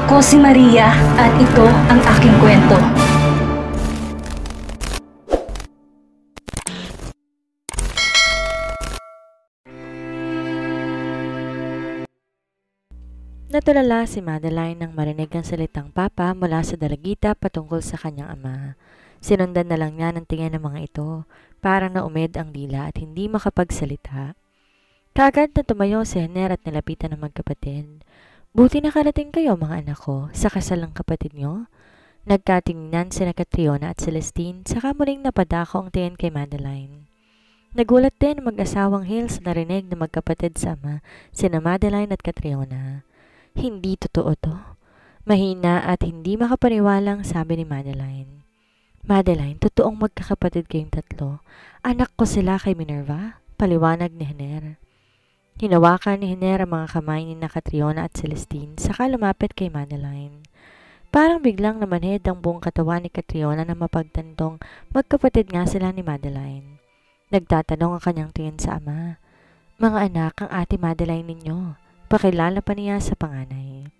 Ako si Maria at ito ang aking kwento. Natulala si Madeline nang marinig ang salitang papa mula sa dalagita patungkol sa kanyang ama. Sinundan na lang niya ng tingin ng mga ito, parang naumid ang dila at hindi makapagsalita. Kaagad na tumayo si Henner at nilapitan ng magkapatid. Buti nakarating kayo mga anak ko, sa kasal ng kapatid niyo. Nagkatingnan sina Catriona at Celestine, saka muling napadako ang tingin kay Madeline. Nagulat din ang mag-asawang Hale sa narinig na magkapatid sa ama, sina Madeline at Catriona. Hindi totoo to. Mahina at hindi makapaniwalang sabi ni Madeline. Madeline, totoong magkakapatid kayong tatlo. Anak ko sila kay Minerva, paliwanag ni Henner. Hinawakan ni Henner ang mga kamay ni Catriona at Celestine, saka lumapit kay Madeline. Parang biglang namanhid ang buong katawan ni Catriona na mapagtantong magkapatid nga sila ni Madeline. Nagtatanong ang kanyang tingin sa ama. Mga anak, ang ate Madeline ninyo. Pakilala pa niya sa panganay.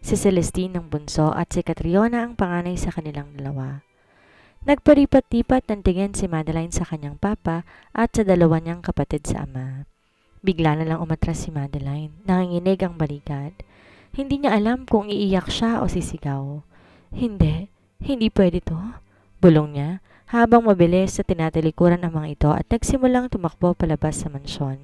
Si Celestine ang bunso at si Catriona ang panganay sa kanilang dalawa. Nagparipat-tipat ng tingin si Madeline sa kanyang papa at sa dalawa niyang kapatid sa ama. Bigla na lang umatras si Madeline. Nanginginig ang balikat. Hindi niya alam kung iiyak siya o sisigaw. Hindi pwede to. Bulong niya habang mabilis sa tinatalikuran ang mga ito at nagsimulang tumakbo palabas sa mansyon.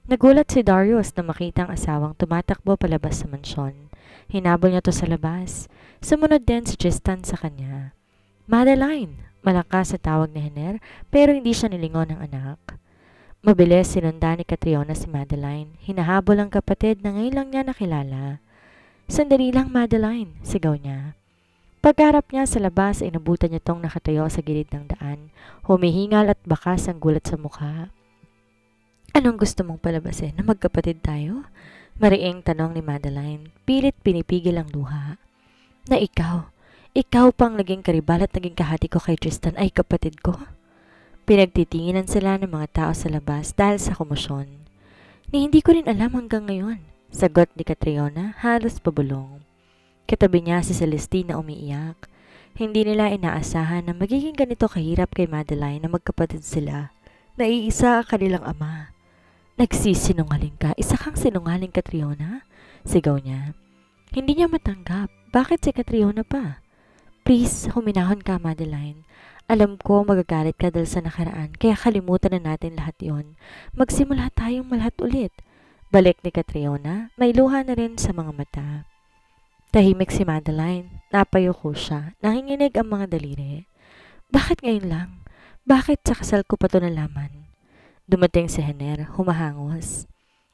Nagulat si Darius na makita ang asawang tumatakbo palabas sa mansyon. Hinabol niya to sa labas. Sumunod din si Tristan sa kanya. Madeline! Malakas sa tawag ni Henner pero hindi siya nilingon ng anak. Mabilis sinundan ni Catriona si Madeline. Hinahabol ang kapatid na ngayon lang niya nakilala. Sandali lang Madeline! Sigaw niya. Pagharap niya sa labas ay nabutan niya tong nakatayo sa gilid ng daan. Humihingal at bakas ang gulat sa mukha. Anong gusto mong palabasin? Na magkapatid tayo? Mariing tanong ni Madeline. Pilit pinipigil ang luha. Na ikaw pang naging karibal at naging kahati ko kay Tristan ay kapatid ko? Pinagtitinginan sila ng mga tao sa labas dahil sa komosyon. Ni hindi ko rin alam hanggang ngayon, sagot ni Catriona, halos pabulong. Katabi niya si Celestine na umiiyak. Hindi nila inaasahan na magiging ganito kahirap kay Madeline na magkapatid sila. Naiisa ang kanilang ama. Nagsisinungaling ka. Isa kang sinungaling, Catriona? Sigaw niya. Hindi niya matanggap. Bakit si Catriona pa? Please, huminahon ka, Madeline. Alam ko magagalit ka dahil sa nakaraan, kaya kalimutan na natin lahat yon. Magsimula tayong malhat ulit. Balik ni Catriona, may luha na rin sa mga mata. Tahimik si Madeline. Napayuko siya. Nanginginig ang mga daliri. Bakit ngayon lang? Bakit sa kasal ko pa to nalaman? Dumating si Henner, humahangos.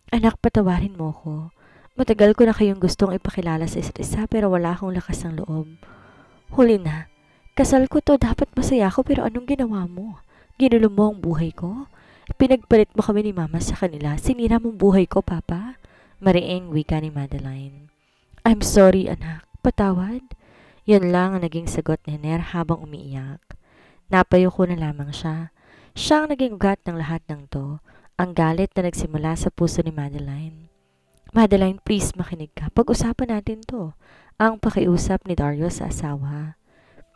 Anak, patawarin mo ko. Matagal ko na kayong gustong ipakilala sa isa't isa pero wala akong lakas ng loob. Huli na. Kasal ko to, dapat masaya ako pero anong ginawa mo? Ginulo mo ang buhay ko? Pinagpalit mo kami ni Mama sa kanila. Sinira mong buhay ko, Papa? Mariing wika ni Madeline. I'm sorry, anak. Patawad? Yan lang ang naging sagot ni Henner habang umiiyak. Napayuko na lamang siya. Siya ang naging ugat ng lahat ng to. Ang galit na nagsimula sa puso ni Madeline. Madeline, please makinig ka. Pag-usapan natin to. Ang pakiusap ni Darius sa asawa.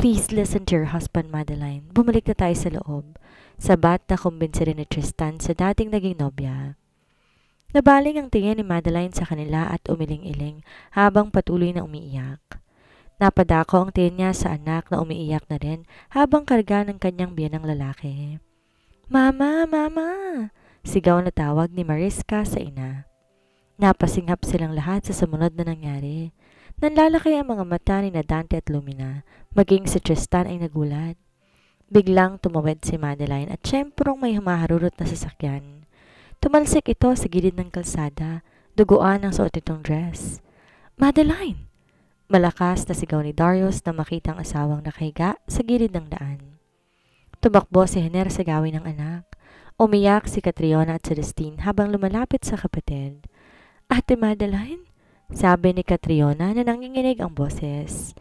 Please listen to your husband, Madeline. Bumalik na tayo sa loob. Sabat na kumbinsi rin ni Tristan sa dating naging nobya. Nabaling ang tingin ni Madeline sa kanila at umiling-iling habang patuloy na umiiyak. Napadako ang tingin niya sa anak na umiiyak na rin habang karga ng kanyang biyanang lalaki. Mama! Mama! Sigaw na tawag ni Mariska sa ina. Napasinghap silang lahat sa sumunod na nangyari. Nanlalaki ang mga mata ni Dante at Lumina. Maging si Tristan ay nagulat. Biglang tumawid si Madeline at syemprong may humaharurot na sasakyan. Tumalsik ito sa gilid ng kalsada. Duguan ang suot itong dress. Madeline! Malakas na sigaw ni Darius na makita ang asawang nakahiga sa gilid ng daan. Tumakbo si Henner sa gawin ng anak. Umiyak si Catriona at Celestine habang lumalapit sa kapatid. Ate Madeline? Sabi ni Catriona na nanginginig ang boses.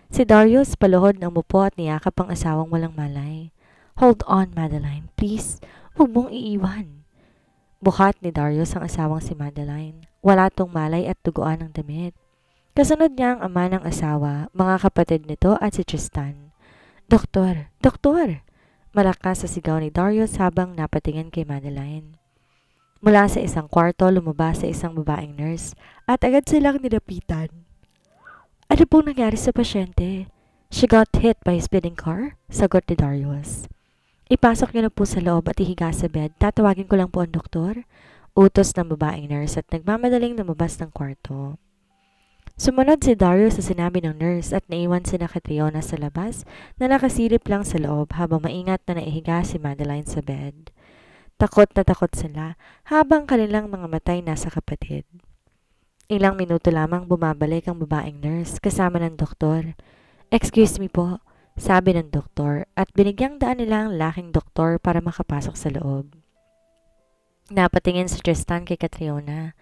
Si Darius paluhod ng mupo at niyakap ang asawang walang malay. Hold on, Madeline. Please, huwag mong iiwan. Buhat ni Darius ang asawang si Madeline. Wala tong malay at duguan ng damit. Kasunod niya ang ama ng asawa, mga kapatid nito at si Tristan. Doktor! Doktor! Malakas sa sigaw ni Darius habang napatingin kay Madeline. Mula sa isang kwarto, lumabas sa isang babaeng nurse at agad silang nilapitan. Ano pong nangyari sa pasyente? She got hit by a speeding car? Sagot ni Darius. Ipasok niyo na po sa loob at ihiga sa bed. Tatawagin ko lang po ang doktor. Utos ng babaeng nurse at nagmamadaling lumabas ng kwarto. Sumunod si Darius sa sinabi ng nurse at naiwan sina Catriona sa labas na nakasilip lang sa loob habang maingat na naihiga si Madeline sa bed. Takot na takot sila habang kanilang mga matay nasa kapatid. Ilang minuto lamang bumabalik ang babaeng nurse kasama ng doktor. Excuse me po, sabi ng doktor at binigyang daan nila ang laking doktor para makapasok sa loob. Napatingin si Tristan kay Catriona.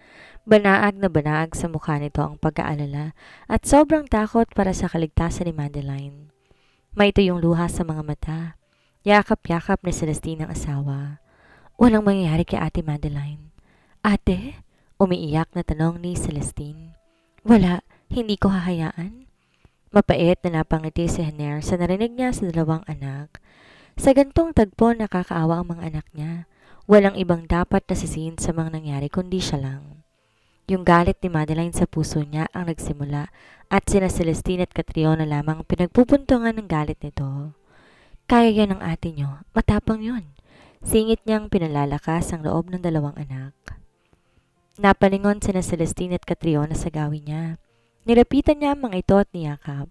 Banaag na banaag sa mukha nito ang pag-aalala at sobrang takot para sa kaligtasan ni Madeline. May tuyong luha sa mga mata. Yakap-yakap ni Celestine ang asawa. Walang mangyayari kay Ate Madeline. Ate? Umiiyak na tanong ni Celestine. Wala, hindi ko hahayaan. Mapait na napangiti si Henner sa narinig niya sa dalawang anak. Sa gantong tagpo nakakaawa ang mga anak niya. Walang ibang dapat nasisihin sa mga nangyari kundi siya lang. Yung galit ni Madeline sa puso niya ang nagsimula at sina Celestine at Catriona lamang pinagpupuntungan ng galit nito. Kaya yan ng ate niyo, matapang yun. Singit niyang pinalalakas ang loob ng dalawang anak. Napalingon sina Celestine at Catriona sa gawin niya. Nilapitan niya ang mga ito at niyakap.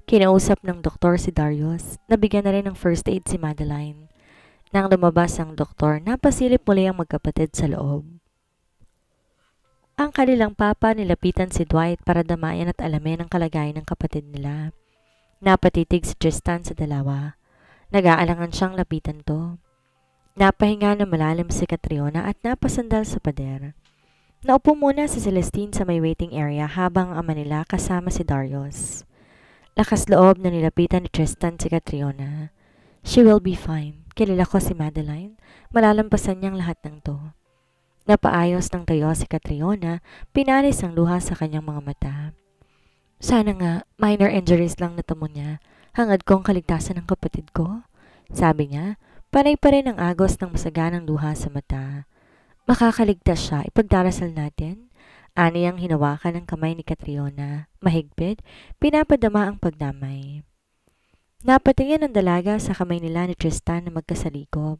Kinausap ng doktor si Darius. Nabigyan na rin ng first aid si Madeline. Nang lumabas ang doktor, napasilip muli ang magkapatid sa loob. Ang kanilang papa nilapitan si Dwight para damayan at alamin ang kalagayan ng kapatid nila. Napatitig si Tristan sa dalawa. Nag-aalangan siyang lapitan to. Napahinga na malalim si Catriona at napasandal sa pader. Naupo muna si Celestine sa may waiting area habang ang ama nila kasama si Darius. Lakas loob na nilapitan ni Tristan si Catriona. She will be fine. Kilala ko si Madeline. Malalampasan niyang lahat ng to. Napaayos ng tayo si Catriona, pinalis ang luha sa kanyang mga mata. Sana nga, minor injuries lang natamo niya. Hangad kong kaligtasan ng kapatid ko. Sabi niya, panay pa rin ang agos ng masaganang luha sa mata. Makakaligtas siya, ipagdarasal natin. Ani ang hinawakan ng kamay ni Catriona. Mahigpit, pinapadama ang pagdamay. Napatingin ang dalaga sa kamay nila ni Tristan na magkasalikop.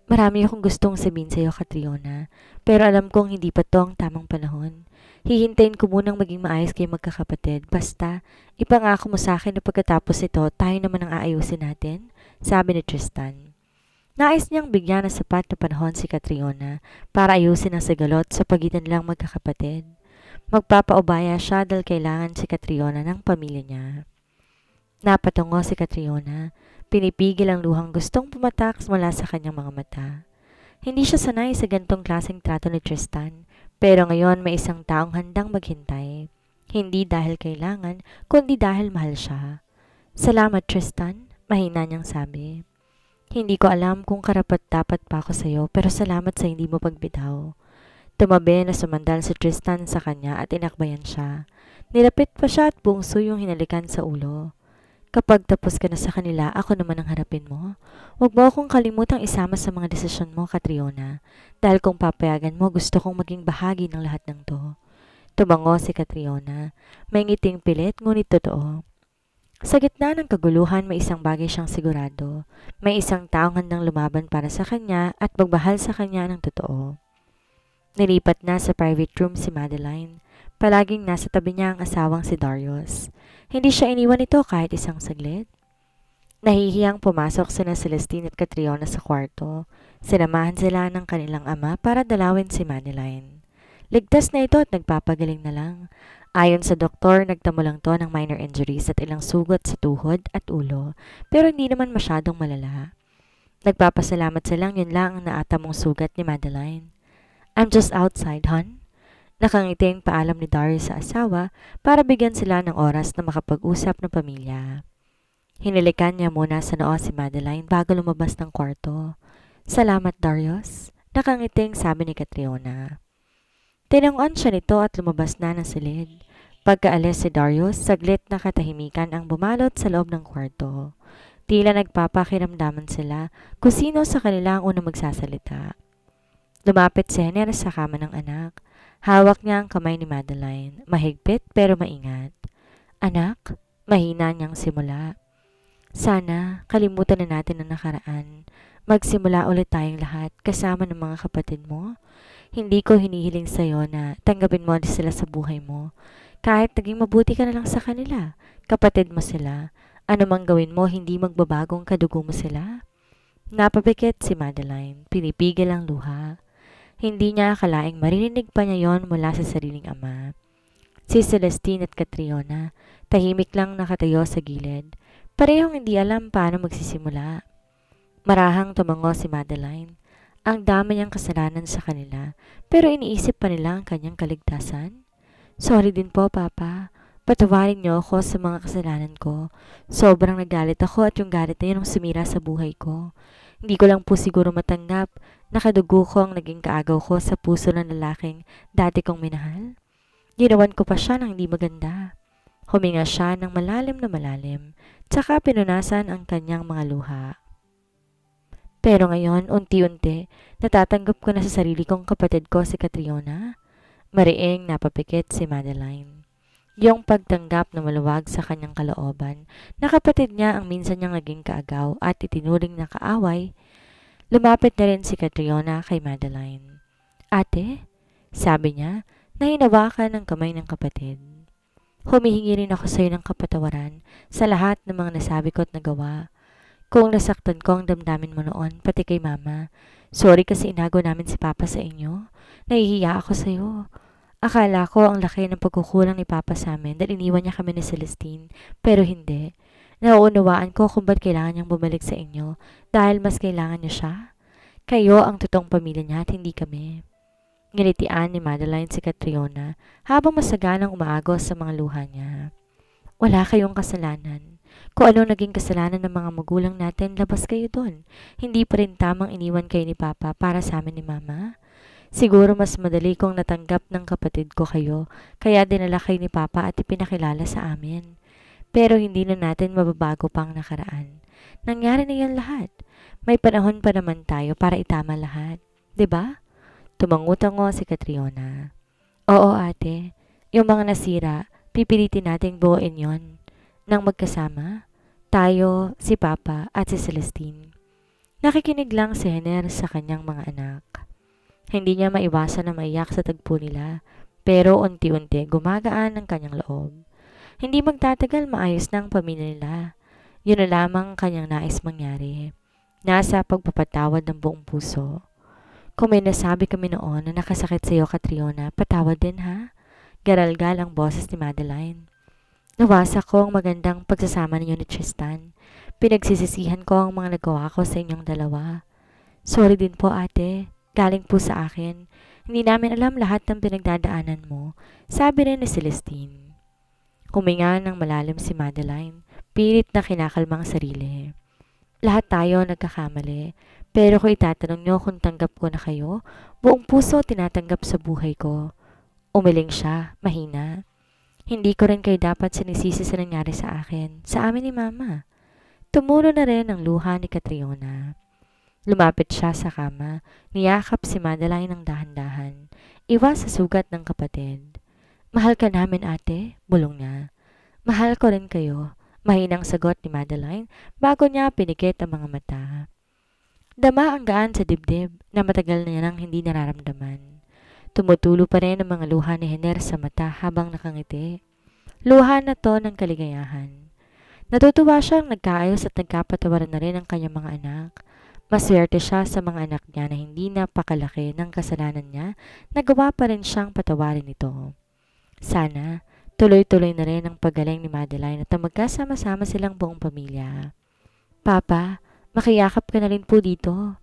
Marami akong gustong sabihin sa iyo, Catriona, pero alam kong hindi pa to ang tamang panahon. Hihintayin ko munang maging maayos kayo magkakapatid. Basta, ipangako mo sa akin na pagkatapos ito, tayo naman ang aayusin natin, sabi ni Tristan. Nais niyang bigyan ng sapat na panahon si Catriona para ayusin ang sagalot sa pagitan nilang magkakapatid. Magpapaubaya siya dahil kailangan si Catriona ng pamilya niya. Napatungo si Catriona. Pinipigil ang luhang gustong pumatak mula sa kanyang mga mata. Hindi siya sanay sa gantong klaseng trato ni Tristan, pero ngayon may isang taong handang maghintay. Hindi dahil kailangan, kundi dahil mahal siya. Salamat, Tristan, mahina niyang sabi. Hindi ko alam kung karapat-dapat pa ako sa iyo, pero salamat sa hindi mo pagbitaw. Tumabi na sumandal si Tristan sa kanya at inakbayan siya. Nilapit pa siya at bungso yung hinalikan sa ulo. Kapag tapos ka na sa kanila, ako naman ang harapin mo. Huwag mo akong kalimutang isama sa mga desisyon mo, Catriona. Dahil kung papayagan mo, gusto kong maging bahagi ng lahat ng to. Tumango si Catriona. May ngiting pilit, ngunit totoo. Sa gitna ng kaguluhan, may isang bagay siyang sigurado. May isang taong handang lumaban para sa kanya at magbahal sa kanya ng totoo. Nilipat na sa private room si Madeline. Palaging nasa tabi niya ang asawang si Darius. Hindi siya iniwan ito kahit isang saglit. Nahihiyang pumasok sina Celestine at Catriona sa kwarto. Sinamahan sila ng kanilang ama para dalawin si Madeline. Ligtas na ito at nagpapagaling na lang. Ayon sa doktor, nagtamo lang to ng minor injuries at ilang sugat sa tuhod at ulo, pero hindi naman masyadong malala. Nagpapasalamat silang yun lang ang naatamong sugat ni Madeline. I'm just outside, hon. Nakangiting paalam ni Darius sa asawa para bigyan sila ng oras na makapag-usap ng pamilya. Hinilikan niya muna sa noo si Madeline bago lumabas ng kwarto. Salamat, Darius. Nakangiting sabi ni Catriona. Tinanguan siya nito at lumabas na ng silid. Pagkaalis si Darius, saglit na katahimikan ang bumalot sa loob ng kwarto. Tila nagpapakiramdaman sila kung sino sa kanila ang unang magsasalita. Lumapit si Henner sa kama ng anak. Hawak niya ang kamay ni Madeline, mahigpit pero maingat. Anak, mahina niyang simula. Sana kalimutan na natin ang nakaraan. Magsimula ulit tayong lahat kasama ng mga kapatid mo. Hindi ko hinihiling sa'yo na tanggapin mo sila sa buhay mo. Kahit naging mabuti ka na lang sa kanila, kapatid mo sila. Ano mang gawin mo, hindi magbabagong kadugo mo sila. Napapikit si Madeline, pinipigil ang luha. Hindi niya akalaing maririnig pa niya yon mula sa sariling ama. Si Celestine at Catriona, tahimik lang nakatayo sa gilid. Parehong hindi alam paano magsisimula. Marahang tumango si Madeline. Ang dami niyang kasalanan sa kanila, pero iniisip pa nila ang kanyang kaligtasan. Sorry din po, Papa. Patawarin niyo ako sa mga kasalanan ko. Sobrang nagalit ako at yung galit na yun ang sumira sa buhay ko. Hindi ko lang po siguro matanggap. Nakadugo ko ang naging kaagaw ko sa puso ng lalaking dati kong minahal. Ginawan ko pa siya ng hindi maganda. Huminga siya ng malalim, tsaka pinunasan ang kanyang mga luha. Pero ngayon, unti-unti, natatanggap ko na sa sarili kong kapatid ko si Catriona. Mariing napapikit si Madeline. Yung pagtanggap na maluwag sa kanyang kalooban na kapatid niya ang minsan niyang naging kaagaw at itinuring na kaaway. Lumapit na rin si Catriona kay Madeline. Ate, sabi niya, na hinawakan ng kamay ng kapatid. Humihingi rin ako sa iyo ng kapatawaran sa lahat ng mga nasabi ko at nagawa. Kung nasaktan ko ang damdamin mo noon, pati kay Mama, sorry kasi inago namin si Papa sa inyo. Nahihiya ako sa iyo. Akala ko ang laki ng pagkukulang ni Papa sa amin dahil iniwan niya kami ni Celestine, pero hindi. Nauunawaan ko kung ba't kailangan niyang bumalik sa inyo dahil mas kailangan niya siya. Kayo ang totoong pamilya niya at hindi kami. Ngilitian ni Madeline si Catriona habang masaganang umaagos sa mga luha niya. Wala kayong kasalanan. Kung ano naging kasalanan ng mga magulang natin, labas kayo doon. Hindi pa rin tamang iniwan kayo ni Papa para sa amin ni Mama. Siguro mas madali kong natanggap ng kapatid ko kayo, kaya dinala kayo ni Papa at ipinakilala sa amin. Pero hindi na natin mababago pang nakaraan. Nangyari na yan lahat. May panahon pa naman tayo para itama lahat. 'Di ba? Tumangutango si Catriona. Oo ate, yung mga nasira, pipilitin nating buuin yon. Nang magkasama, tayo, si Papa at si Celestine. Nakikinig lang si Henner sa kanyang mga anak. Hindi niya maiwasan na maiyak sa tagpo nila, pero unti-unti gumagaan ang kanyang loob. Hindi magtatagal maayos na ang pamilya nila. Yun na lamang kanyang nais mangyari. Nasa pagpapatawad ng buong puso. Kung may nasabi kami noon na nakasakit sa iyo, Catriona, patawad din ha? Garalgal ang boses ni Madeline. Nawasa ko ang magandang pagsasama ninyo ni Tristan. Pinagsisisihan ko ang mga nagawa ko sa inyong dalawa. Sorry din po ate. Galing po sa akin. Hindi namin alam lahat ng pinagdadaanan mo, sabi rin ni Celestine. Huminga ng malalim si Madeline, pilit na kinakalma ang sarili. Lahat tayo nagkakamali, pero kung itatanong niyo kung tanggap ko na kayo, buong puso tinatanggap sa buhay ko. Umiling siya, mahina. Hindi ko rin kayo dapat sinisisi sa nangyari sa akin, sa amin ni Mama. Tumulo na rin ang luha ni Catriona. Lumapit siya sa kama, niyakap si Madeline ng dahan-dahan, iwas sa sugat ng kapatid. Mahal ka namin ate, bulong niya. Mahal ko rin kayo, mahinang sagot ni Madeline bago niya pinikit ang mga mata. Dama ang gaan sa dibdib na matagal na niya nang hindi nararamdaman. Tumutulo pa rin ang mga luha ni Henner sa mata habang nakangiti. Luha na to ng kaligayahan. Natutuwa siyang nagkaayos at nagkapatawaran na rin ang kanyang mga anak. Maswerte siya sa mga anak niya na hindi napakalaki ng kasalanan niya, nagawa pa rin siyang patawarin ito. Sana, tuloy-tuloy na rin ang paggaling ni Madeline at magkasama-sama silang buong pamilya. Papa, makiyakap ka na rin po dito.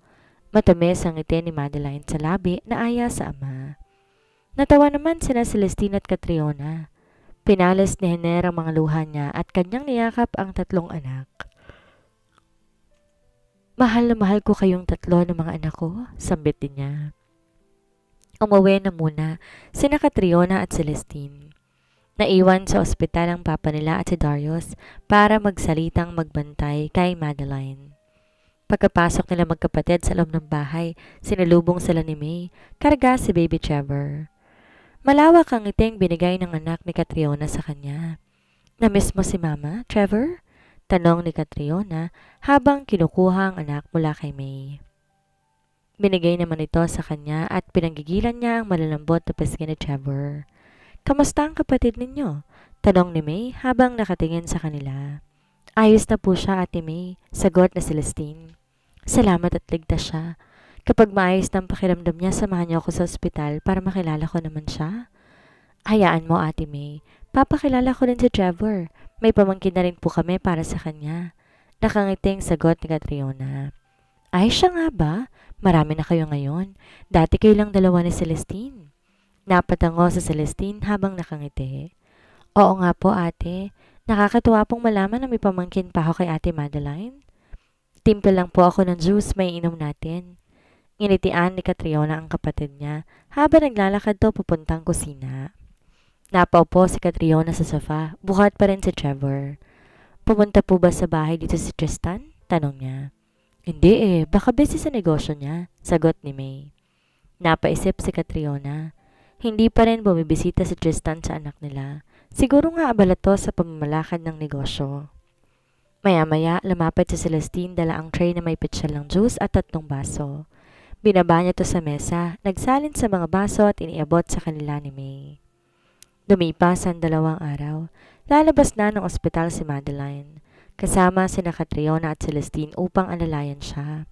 Matamis ang ngiti ni Madeline sa labi na aya sa ama. Natawa naman sina Celestine at Catriona. Pinalas ni Henner ang mga luha niya at kanyang niyakap ang tatlong anak. Mahal na mahal ko kayong tatlo ng mga anak ko, sambit din niya. Umuwi na muna sina Catriona at Celestine. Naiwan sa ospital ang papa nila at si Darius para magsalitang magbantay kay Madeline. Pagkapasok nila magkapatid sa loob ng bahay, sinalubong sila ni May, karga si baby Trevor. Malawak ang ngiting binigay ng anak ni Catriona sa kanya. "Namiss mo si Mama, Trevor?" tanong ni Catriona habang kinukuha ang anak mula kay May. Binigay naman ito sa kanya at pinanggigilan niya ang malalambot na pisngi ni Trevor. "Kamusta ang kapatid ninyo?" tanong ni May habang nakatingin sa kanila. "Ayos na po siya, Ate May," sagot na Celestine. "Salamat at ligtas siya. Kapag maayos ng pakiramdam niya, samahan niyo ako sa ospital para makilala ko naman siya." "Hayaan mo, Ate May. Papakilala ko rin si Trevor. May pamangkin na rin po kami para sa kanya." Nakangiting sagot ni Catriona. "Ay, siya nga ba? Marami na kayo ngayon. Dati kayo lang dalawa ni Celestine." Napatango sa Celestine habang nakangiti. "Oo nga po, ate. Nakakatuwa pong malaman na may pamangkin pa ako kay Ate Madeline. Timple lang po ako ng juice, may inom natin." Initian ni Catriona ang kapatid niya habang naglalakad to papuntang kusina. Napaupo si Catriona sa sofa, buhat pa rin si Trevor. "Pumunta po ba sa bahay dito si Tristan?" tanong niya. "Hindi baka busy sa negosyo niya," sagot ni May. Napaisip si Catriona. Hindi pa rin bumibisita si Tristan sa anak nila. Siguro nga abala to sa pamamalakad ng negosyo. Maya-maya, lumapit si Celestine, dala ang tray na may pitsyal ng juice at 3 baso. Binaba niya to sa mesa, nagsalin sa mga baso at iniabot sa kanila ni May. Lumipas ang 2 araw. Lalabas na ng ospital si Madeline, kasama sina Catriona at Celestine upang alalayan siya.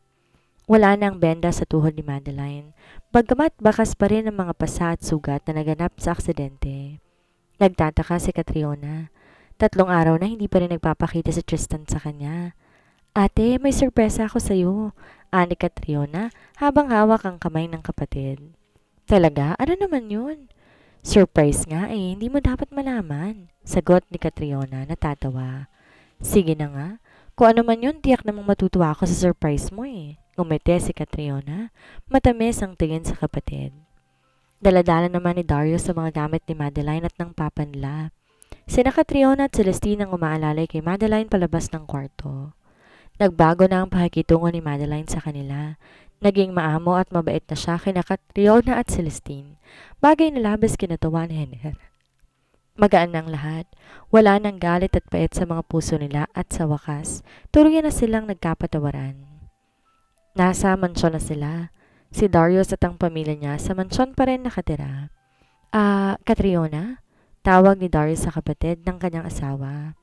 Wala na ang benda sa tuhod ni Madeline, bagamat bakas pa rin ang mga pasa at sugat na naganap sa aksidente. Nagtataka si Catriona. 3 araw na hindi pa rin nagpapakita si Tristan sa kanya. "Ate, may sorpresa ako sa'yo," ani Catriona habang hawak ang kamay ng kapatid. "Talaga? Ano naman yun?" "Surprise nga hindi mo dapat malaman," sagot ni Catriona natatawa. "Sige na nga. Kung ano man yun, tiyak namang matutuwa ako sa surprise mo Ngumiti si Catriona. Matamis ang tingin sa kapatid. Daladala naman ni Darius sa mga gamit ni Madeline at ng papa nila. Sina Catriona at Celestine ang umaalalay kay Madeline palabas ng kwarto. Nagbago na ang pakikitungo ni Madeline sa kanila. Naging maamo at mabait na siya kina Catriona at Celestine. Bagay na labis kinatawa ni Henner. Magaan ng lahat. Wala nang galit at pait sa mga puso nila at sa wakas, tuluyan na silang nagkapatawaran. Nasa mansyon na sila. Si Darius at ang pamilya niya sa mansyon pa rin nakatira. Catriona?" Tawag ni Darius sa kapatid ng kanyang asawa.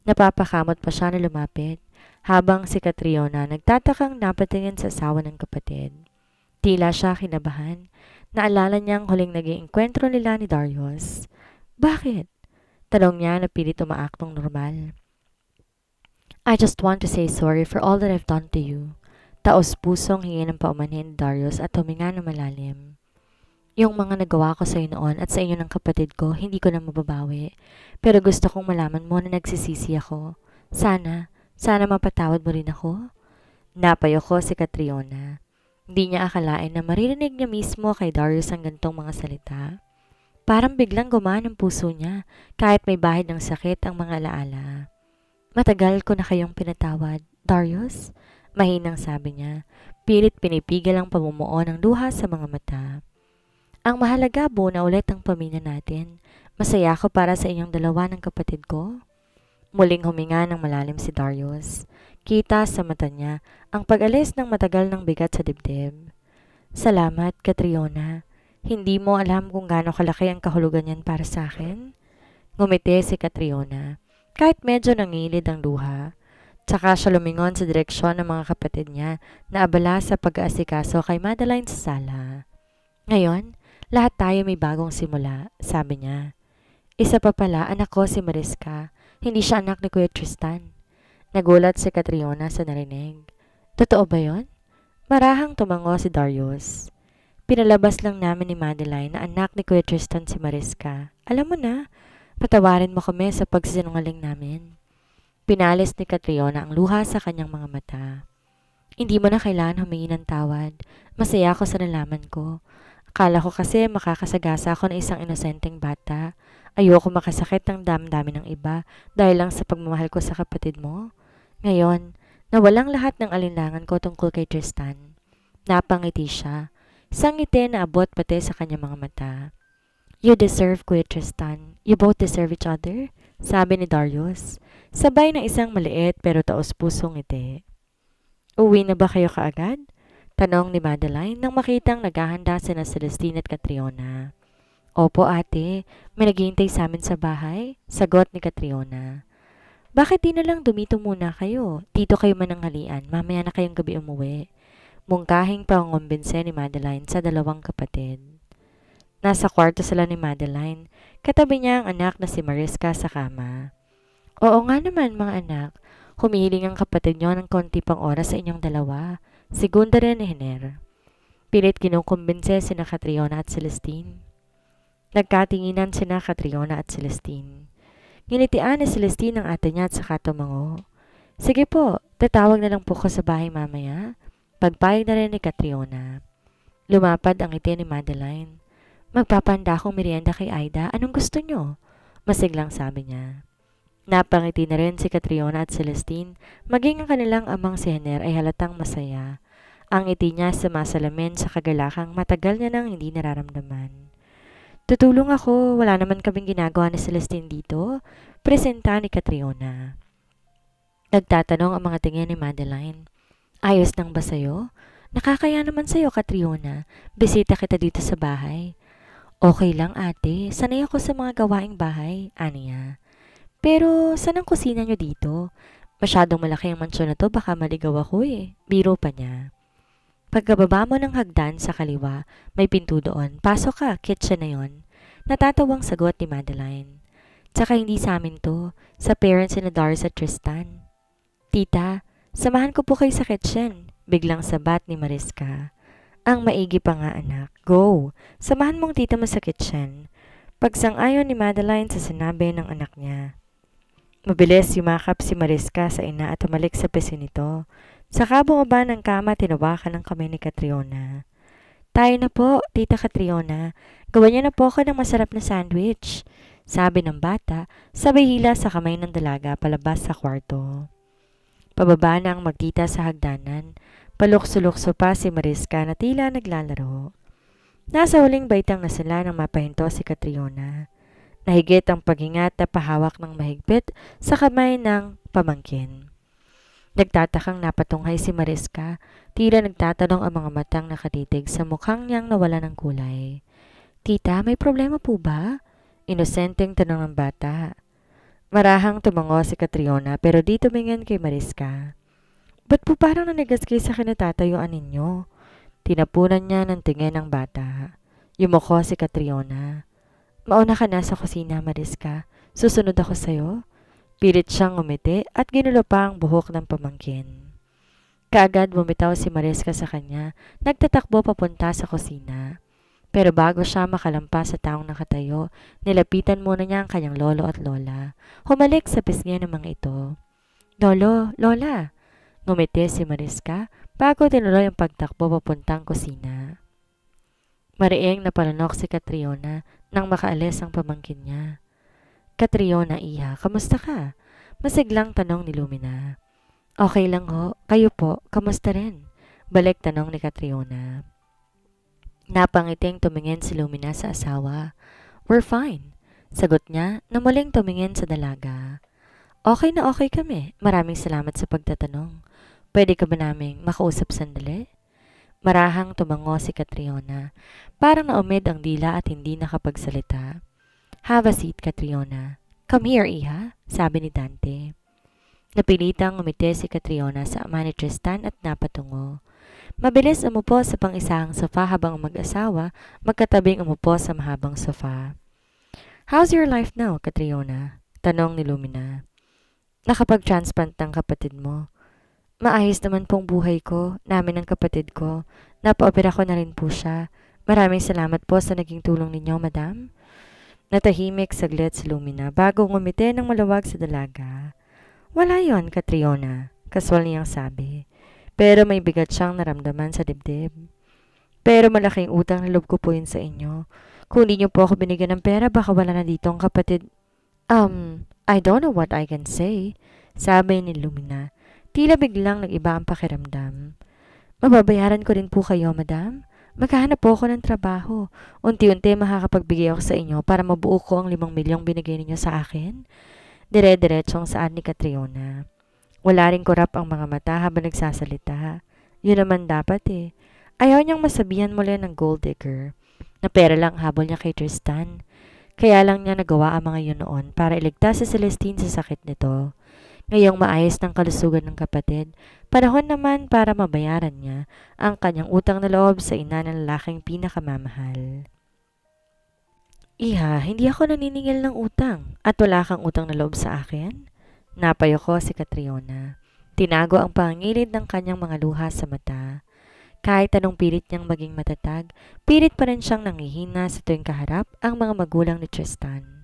Napapakamot pa siya na lumapit, habang si Catriona nagtatakang napatingin sa asawa ng kapatid. Tila siya kinabahan. Naalala niya ang huling naging engkwentro nila ni Darius. "Bakit?" tanong niya na pilit umaaktong normal. "I just want to say sorry for all that I've done to you." Taos-pusong hingi ng paumanhin ni Darius at huminga ng malalim. "Yung mga nagawa ko sa iyo noon at sa inyo ng kapatid ko, hindi ko na mababawi. Pero gusto kong malaman mo na nagsisisi ako. Sana mapatawad mo rin ako." Napayoko si Catriona. Hindi niya akalain na maririnig niya mismo kay Darius ang gantong mga salita. Parang biglang gumaan ang puso niya kahit may bahid ng sakit ang mga alaala. "Matagal ko na kayong pinatawad, Darius," mahinang sabi niya. Pilit pinipigil ang pamumuo ng luha sa mga mata. "Ang mahalaga, buo na ulit ang pamilya natin. Masaya ako para sa inyong dalawa ng kapatid ko." Muling huminga ng malalim si Darius. Kita sa mata niya ang pag-alis ng matagal ng bigat sa dibdib. "Salamat, Catriona. Hindi mo alam kung gaano kalaki ang kahulugan niyan para sa akin." Ngumiti si Catriona, kahit medyo nangilid ang luha. Tsaka siya lumingon sa direksyon ng mga kapatid niya na abala sa pag-aasikaso kay Madeline sa sala. "Ngayon, lahat tayo may bagong simula," sabi niya. "Isa pa pala, anak ko si Mariska. Hindi siya anak ni Kuya Tristan." Nagulat si Catriona sa narinig. "Totoo ba yon?" Marahang tumango si Darius. "Pinalabas lang namin ni Madeline na anak ni Kuya Tristan si Mariska. Alam mo na, patawarin mo kami sa pagsisinungaling namin." Pinalis ni Catriona ang luha sa kanyang mga mata. "Hindi mo na kailangan humingi ng tawad. Masaya ako sa nalaman ko. Akala ko kasi makakasagasa ako ng isang inosenteng bata. Ayoko makasakit ng damdamin ng iba dahil lang sa pagmamahal ko sa kapatid mo. Ngayon, nawalang lahat ng alinlangan ko tungkol kay Tristan. Napangiti siya. Isang ngiti na abot pati sa kanyang mga mata. You deserve, Kuya Tristan. You both deserve each other, sabi ni Darius. Sabay na isang maliit pero taos-pusong ngiti. Uwi na ba kayo kaagad? Tanong ni Madeline nang makitang naghahanda sina Celestine at Catriona. Opo ate, may naghihintay sa amin sa bahay, sagot ni Catriona. Bakit di na lang dumito muna kayo? Dito kayo mananghalian, mamaya na kayong gabi umuwi. Mungkahing pangonbinse ni Madeline sa dalawang kapatid. Nasa kwarto sila ni Madeline, katabi niya ang anak na si Mariska sa kama. Oo nga naman mga anak, humihiling ang kapatid niyo ng konti pang oras sa inyong dalawa. Segunda rin ni Hiner. Pilit kinukumbinse sina Catriona at Celestine. Nagkatinginan sina Catriona at Celestine. Nginitian ni Celestine ang ate niya at saka tumango. Sige po, tatawag na lang po ko sa bahay mamaya. Pagpayag na rin ni Catriona. Lumapad ang ngiti ni Madeline. Magpapanda akong merienda kay Aida. Anong gusto niyo? Masiglang sabi niya. Napangiti na rin si Catriona at Celestine. Maging ang kanilang amang si Hiner ay halatang masaya. Ang ngiti niya sumasalamin sa kagalakang matagal niya nang hindi nararamdaman. Tutulong ako, wala naman kaming ginagawa ni Celestine dito. Presenta ni Catriona. Nagtatanong ang mga tingin ni Madeline. Ayos nang ba sa'yo? Nakakaya naman sa'yo, Catriona. Bisita kita dito sa bahay. Okay lang ate, sanay ako sa mga gawaing bahay, aniya. Pero saan ang kusina nyo dito? Masyadong malaki ang mansyon na to, baka maligaw ako eh. Biro pa niya. Pagkababa mo ng hagdan sa kaliwa, may pinto doon. Pasok ka, kitchen na yon. Natatawang sagot ni Madeline. Tsaka hindi sa amin to, sa parents ni Darius at Tristan. Tita, samahan ko po kayo sa kitchen. Biglang sabat ni Mariska. Ang maigi pa nga anak. Go, samahan mong tita mo sa kitchen. Pagsang-ayon ni Madeline sa sinabi ng anak niya. Mabilis yumakap si Mariska sa ina at tumalik sa pesi nito. Saka bumaba ng kama, tinawakan ng kamay ni Catriona. Tayo na po, Tita Catriona. Gawan niyo na po ako ng masarap na sandwich. Sabi ng bata, sabay hila sa kamay ng dalaga palabas sa kwarto. Pababa na ang magtita sa hagdanan. Palukso-lukso pa si Mariska na tila naglalaro. Nasa huling baitang na sila nang mapahinto si Catriona. Nahigit ang paghingat na pahawak ng mahigpit sa kamay ng pamangkin. Nagtatakang napatunghay si Mariska, tila nagtatanong ang mga matang nakatitig sa mukhang niyang nawala ng kulay. Tita, may problema po ba? Inosenteng tanong ng bata. Marahang tumango si Catriona pero di tumingin kay Mariska. Ba't po parang nanigas kayo sa kinatatayuan ninyo? Tinapunan niya ng tingin ng bata. Yumuko si Catriona. Mauna ka na sa kusina, Mariska. Susunod ako sa'yo. Pilit siyang umiti at ginulo pa ang buhok ng pamangkin. Kaagad bumitaw si Mariska sa kanya, nagtatakbo papunta sa kusina. Pero bago siya makalampas sa taong nakatayo, nilapitan muna niya ang kanyang lolo at lola. Humalik sa pisngi ng mga ito. Lolo, lola! Ngumiti si Mariska bago tinuloy ang pagtakbo papuntang kusina. Mariing napalanok si Catriona nang makaalis ang pamangkin niya. Catriona, iha, kamusta ka? Masiglang tanong ni Lumina. Okay lang ho, kayo po, kamusta rin? Balik tanong ni Catriona. Napangiting tumingin si Lumina sa asawa. We're fine. Sagot niya na muling tumingin sa dalaga. Okay na okay kami, maraming salamat sa pagtatanong. Pwede ka ba naming makausap sandali? Marahang tumango si Catriona. Parang naumid ang dila at hindi nakapagsalita. Have a seat, Catriona. Come here, iha, sabi ni Dante. Napilitang umiti si Catriona sa ama ni Tristan at napatungo. Mabilis umupo sa pang-isahang sofa habang mag-asawa magkatabing umupo sa mahabang sofa. How's your life now, Catriona? Tanong ni Lumina. Nakapag-transplant ng kapatid mo. Maayos naman pong buhay ko, namin ng kapatid ko. Napaopera ko na rin po siya. Maraming salamat po sa naging tulong ninyo, madam. Natahimik saglit si Lumina bago ngumiti ng maluwag sa dalaga. Wala yon, Catriona, kaswal niyang sabi. Pero may bigat siyang naramdaman sa dibdib. Pero malaking utang na loob ko po yun sa inyo. Kung di niyo po ako binigyan ng pera, baka wala na dito ang kapatid. I don't know what I can say, sabi ni Lumina. Tila biglang nag-iba ang pakiramdam. Mababayaran ko rin po kayo, madam. Maghahanap po ako ng trabaho. Unti-unti makakapagbigay ako sa inyo para mabuo ko ang 5 milyong binigay ninyo sa akin. Dire-diretsong saad ni Catriona. Wala ring kurap ang mga mata habang nagsasalita. Yun naman dapat eh. Ayaw niyang masabihan muli ng gold digger. Na pera lang habol niya kay Tristan. Kaya lang niya nagawa ang mga yun noon para iligtas si Celestine sa sakit nito. Ngayong maayos ng kalusugan ng kapatid, panahon naman para mabayaran niya ang kanyang utang na loob sa ina ng lalaking pinakamamahal. Iha, hindi ako naniningil ng utang at wala kang utang na loob sa akin? Napayo ko si Catriona. Tinago ang pangilid ng kanyang mga luha sa mata. Kahit anong pilit niyang maging matatag, pilit pa rin siyang nanghihina sa tuwing kaharap ang mga magulang ni Tristan.